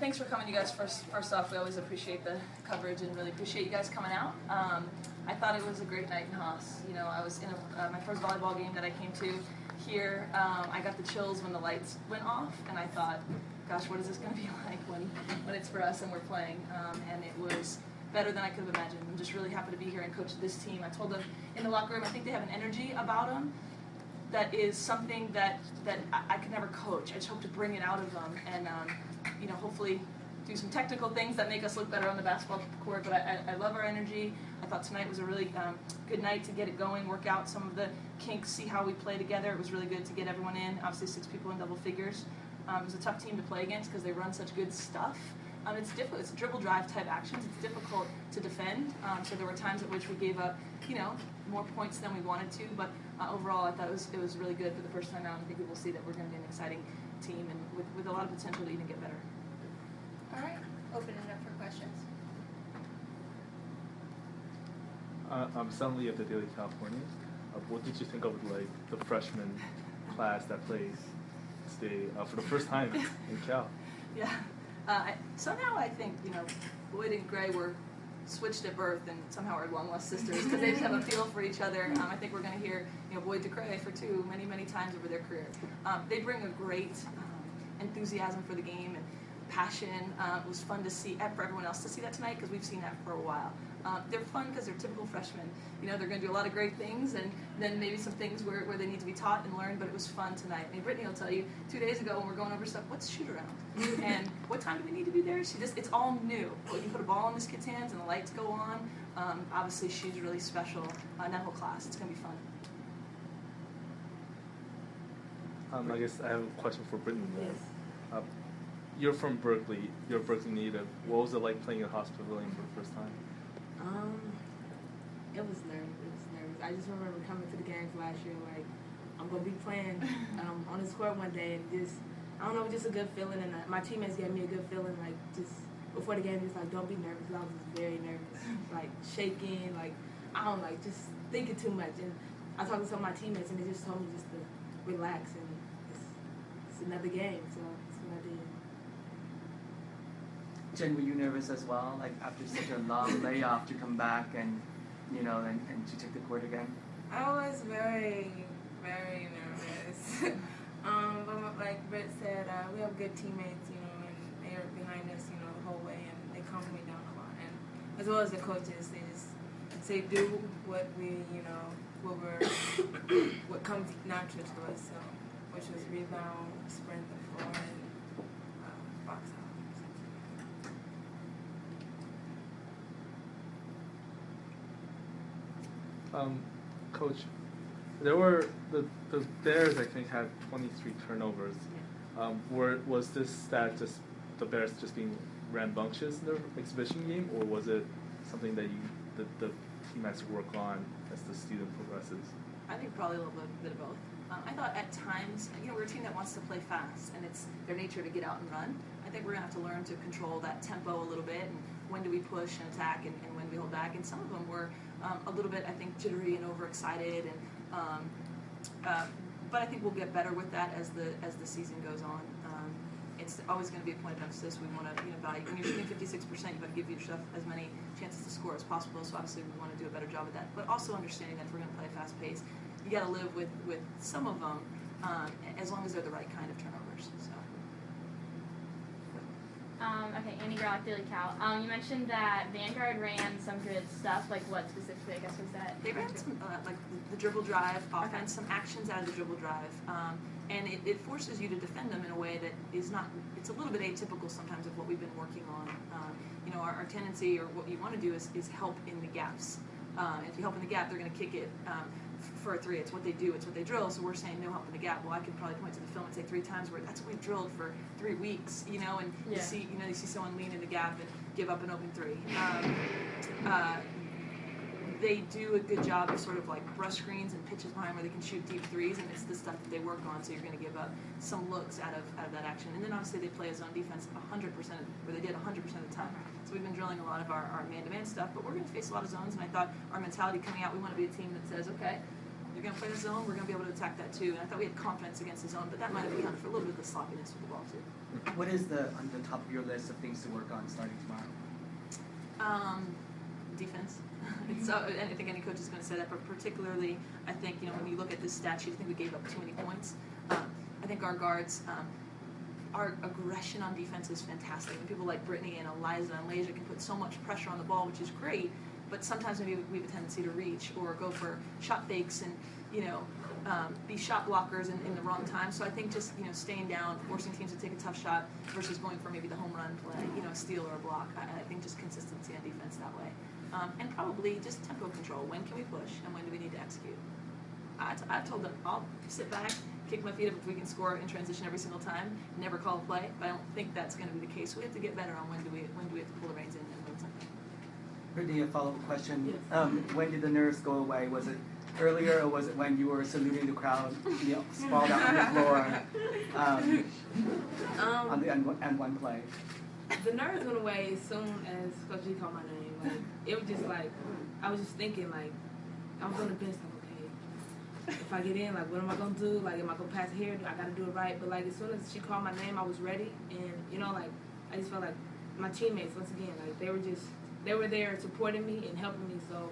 thanks for coming, you guys. First off, we always appreciate the coverage and really appreciate you guys coming out. I thought it was a great night in Haas. You know, I was in my first volleyball game that I came to here. I got the chills when the lights went off, and I thought, gosh, what is this going to be like when it's for us and we're playing? And it was better than I could have imagined. I'm just really happy to be here and coach this team. I told them in the locker room, I think they have an energy about them that is something that I could never coach. I just hope to bring it out of them and, you know, hopefully do some technical things that make us look better on the basketball court. But I love our energy. I thought tonight was a really good night to get it going, work out some of the kinks, see how we play together. It was really good to get everyone in. Obviously 6 people in double figures. It was a tough team to play against because they run such good stuff. It's difficult. It's dribble drive type actions. It's difficult to defend. So there were times at which we gave up, you know, more points than we wanted to. But overall, I thought it was really good for the first time out. I think we'll see that we're going to be an exciting team and with a lot of potential to even get better. All right, open it up for questions. I'm Stanley of the Daily Californian. What did you think of the freshman class that plays today for the first time in Cal? Yeah. Somehow I think, you know, Boyd and Gray were switched at birth and somehow are long-lost sisters because they just have a feel for each other. I think we're going to hear, you know, Boyd DeCray for 2 many times over their career. They bring a great enthusiasm for the game and passion. It was fun to see, for everyone else to see that tonight because we've seen that for a while. They're fun because they're typical freshmen. You know, they're going to do a lot of great things and then maybe some things where they need to be taught and learned, but it was fun tonight. I mean, Brittany will tell you, 2 days ago when we're going over stuff, what's shoot around? And what time do we need to be there? It's all new. Well, you put a ball in this kid's hands and the lights go on. Obviously, she's really special. That whole class, it's going to be fun. I guess I have a question for Brittany. Yes. You're from Berkeley. You're a Berkeley native. What was it like playing at Hospital Pavilion for the first time? It was nervous. I just remember coming to the games last year, like, I'm going to be playing on this court one day, and just, I don't know, just a good feeling, and my teammates gave me a good feeling, like, just before the game, just like, don't be nervous. I was just very nervous, like, shaking, like, I don't like, just thinking too much, and I talked to some of my teammates, and they just told me just to relax, and it's another game, so that's what I did. Jen, were you nervous as well? Like after such a long layoff to come back and, you know, and to take the court again? I was very, very nervous. But like Britt said, we have good teammates, you know, and they're behind us, you know, the whole way, and they calm me down a lot. And as well as the coaches, they just say do what we, you know, what comes natural to us, so which was rebound, sprint the floor, and box out. Coach, there were the Bears, I think, had 23 turnovers. Was this stat just the Bears just being rambunctious in their exhibition game, or was it something that the team has to work on as the season progresses? I think probably a little bit of both. I thought at times, you know, we're a team that wants to play fast, and it's their nature to get out and run. I think we're going to have to learn to control that tempo a little bit, and when do we push and attack, and when do we hold back. And some of them were a little bit, I think, jittery and overexcited, but I think we'll get better with that as the season goes on. It's always going to be a point of emphasis. We want to, you know, value. When you're shooting 56%, you've got to give yourself as many chances to score as possible. So obviously, we want to do a better job of that. But also understanding that if we're going to play a fast pace, you got to live with some of them, as long as they're the right kind of turnovers. So. Okay, Annie Garlock, Daily Cal. You mentioned that Vanguard ran some good stuff. Like what specifically, I guess, was that? They ran some, like the dribble drive offense, some actions out of the dribble drive. And it forces you to defend them in a way that is not, it's a little bit atypical sometimes of what we've been working on. You know, our tendency, or what you want to do is help in the gaps. If you help in the gap, they're going to kick it for a 3. It's what they do, it's what they drill. So we're saying no help in the gap. Well, I could probably point to the film and say 3 times where that's what we've drilled for 3 weeks, you know, and you see someone lean in the gap and give up an open 3. They do a good job of sort of like brush screens and pitches behind where they can shoot deep 3s, and it's the stuff that they work on, so you're going to give up some looks out of that action. And then obviously they play a zone defense 100%, or they did 100% of the time. So we've been drilling a lot of our man-to-man stuff, but we're going to face a lot of zones, and I thought our mentality coming out, we want to be a team that says, okay, they're going to play the zone, we're going to be able to attack that too. And I thought we had confidence against the zone, but that might have accounted for a little bit of the sloppiness with the ball too. What is on the top of your list of things to work on starting tomorrow? Defense. So I think any coach is going to say that, but particularly, I think, you know, when you look at this stat sheet, I think we gave up too many points. I think our guards, our aggression on defense is fantastic. And people like Brittany and Eliza and Lasia can put so much pressure on the ball, which is great, but sometimes maybe we have a tendency to reach or go for shot fakes and, you know, be shot blockers in the wrong time. So I think just, you know, staying down, forcing teams to take a tough shot versus going for maybe the home run play, you know, a steal or a block. I think just consistency on defense that way. And probably just tempo control. When can we push and when do we need to execute? I told them, I'll sit back, kick my feet up if we can score in transition every single time, never call a play, but I don't think that's going to be the case. We have to get better on when do we have to pull the reins in and win something. Brittany, a follow-up question. Yes. When did the nerves go away? Was it earlier, or was it when you were saluting the crowd, you know, sprawled out on the floor on the end one play? The nerves went away as soon as Coach G called my name. Like, it was just like, I was just thinking, like, I was on the bench, like, okay, if I get in, like, what am I going to do? Like, am I going to pass here? I got to do it right. But, like, as soon as she called my name, I was ready. And, you know, like, I just felt like my teammates, once again, like, they were there supporting me and helping me. So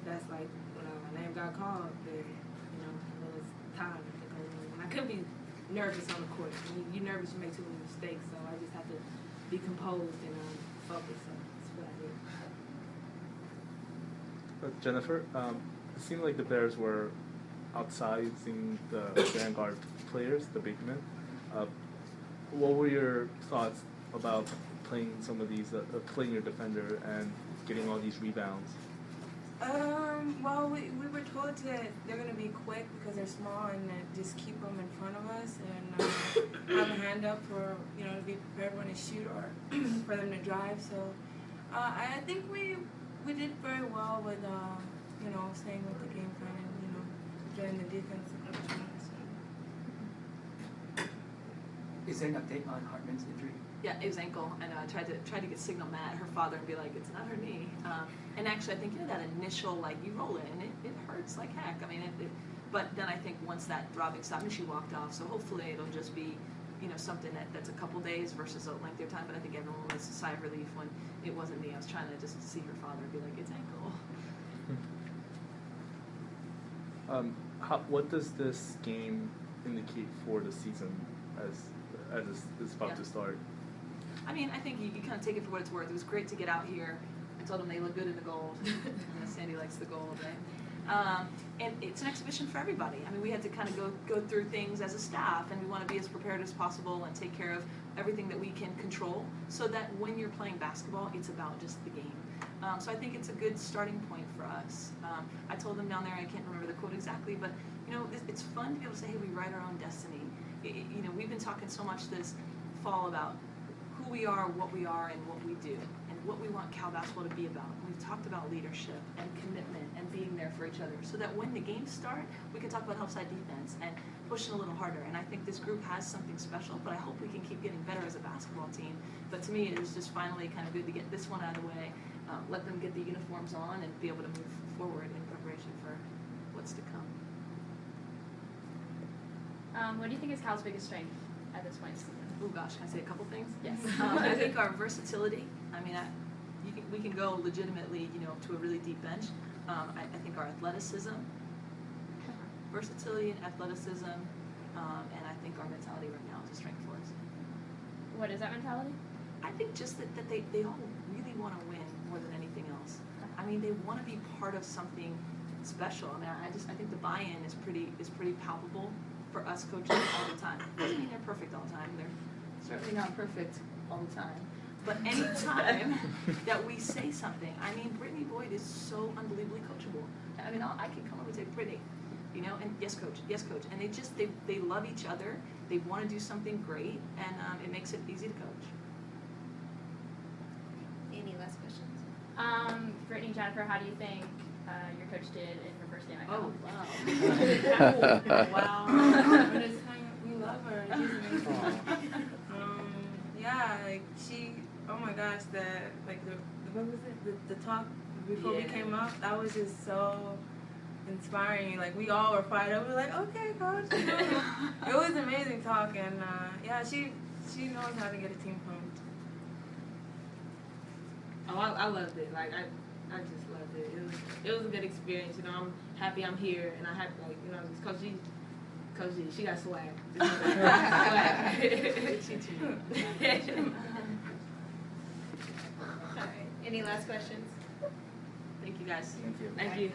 that's, like, when my name got called, then, you know, it was time to go in. And I couldn't be nervous on the court. When you're nervous, you make too many mistakes. So I just have to be composed and focused. So that's what I did. Jennifer, it seemed like the Bears were outsizing the Vanguard players, the big men. What were your thoughts about playing some of these, playing your defender and getting all these rebounds? Well, we were told that they're going to be quick because they're small and just keep them in front of us and have a hand up for, you know, to be prepared when they shoot or for them to drive. So I think we did very well with, you know, staying with the game plan and, you know, doing the defense. Is there an update on Hartman's injury? Yeah, it was ankle. I know. I tried to get signal Matt, her father, and be like, it's not her knee. And actually, I think, you know, that initial, like, you roll it and it hurts like heck. I mean, but then I think once that throbbing stopped and she walked off, so hopefully it'll just be, you know, something that's a couple days versus a lengthier time. But I think everyone was a sigh of relief when it wasn't me. I was trying to just see her father and be like, it's ankle. What does this game indicate for the season as it's about to start? I mean, I think you kind of take it for what it's worth. It was great to get out here. I told them they look good in the gold. Sandy likes the gold, right? And it's an exhibition for everybody. I mean, we had to kind of go through things as a staff, and we want to be as prepared as possible and take care of everything that we can control so that when you're playing basketball, it's about just the game. So I think it's a good starting point for us. I told them down there, I can't remember the quote exactly, but, you know, it's fun to be able to say, hey, we write our own destiny. You know, we've been talking so much this fall about who we are, what we are, and what we do, and what we want Cal basketball to be about. We've talked about leadership and commitment and being there for each other so that when the games start, we can talk about help-side defense and pushing a little harder. And I think this group has something special, but I hope we can keep getting better as a basketball team. But to me, it was just finally kind of good to get this one out of the way, let them get the uniforms on, and be able to move forward in preparation for what's to come. What do you think is Cal's biggest strength at this point? Oh gosh, can I say a couple things? Yes. I think our versatility. I mean, we can go legitimately, you know, to a really deep bench. I think our athleticism, versatility and athleticism, and I think our mentality right now is a strength for us. What is that mentality? I think just that they all really want to win more than anything else. I mean, they want to be part of something special. I mean, I think the buy-in is pretty palpable for us coaches all the time. Doesn't mean they're perfect all the time. They're certainly not perfect all the time. But any time that we say something, I mean, Brittany Boyd is so unbelievably coachable. I mean, I can come over and say, Brittany, you know, and yes, coach, and they love each other. They want to do something great, and it makes it easy to coach. Any last questions? Brittany, Jennifer, how do you think your coach did in her first game at Cal? Oh, wow. Wow. We love her. She's amazing. Yeah, like oh my gosh, what was it? The talk before we came up, that was just so inspiring. Like we all were fired up. We were like, okay, coach. You know? It was amazing talk, and yeah, she knows how to get a team pumped. Oh, I loved it. Like I just loved it. It was a good experience. You know, I'm happy I'm here, and I have like Coach G, she got swag. Alright. Any last questions? Thank you guys. Thank you. Thank you.